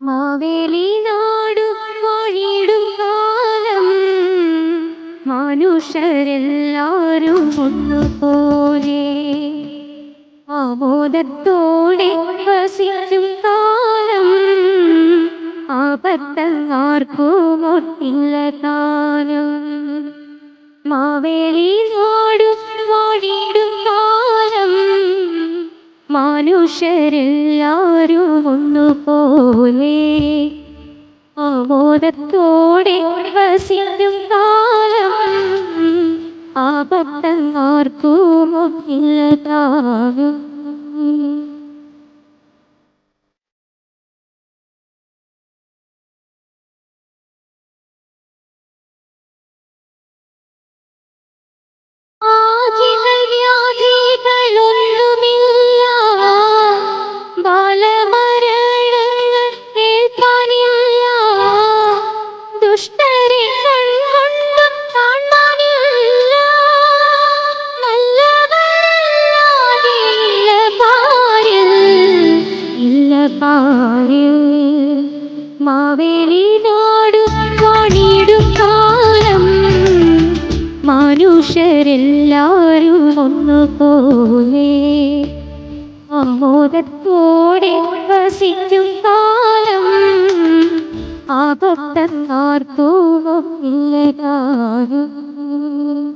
മാവേലി നാടു വാഴിടും കാലം മനുഷ്യരെല്ലാരും ഒന്നുപോലെ ആമോദത്തോടെ വസിക്കും കാലം ആപത്തങ്ങാർക്കും ഒട്ടില്ല കാലം. മാവേലി നാടു വാഴിടും കാലം മനുഷ്യരെല്ലാരും ഒന്നുപോലെ ആമോദത്തോടെ വസിക്കും കാലം ആപത്തങ്ങാർക്കും ഒട്ടില്ല കാലം. വ്യാധികളൊന്നുമില്ല, ബാലമരണങ്ങൾ കേൾക്കാനില്ല, ദുഷ്ടരെ കൺകൊണ്ടും കാണാനില്ല, നല്ലവരല്ലാതെ ഇല്ല പാരിൽ, ഇല്ല പാരിൽ. മാവേലി നാടു വാണിടും കാലം മനുഷ്യരെല്ലാരും ഒന്നുപോലെ ആമോദത്തോടെ വസിക്കും കാലം ആപത്തങ്ങാർക്കും ഇല്ല കാലം.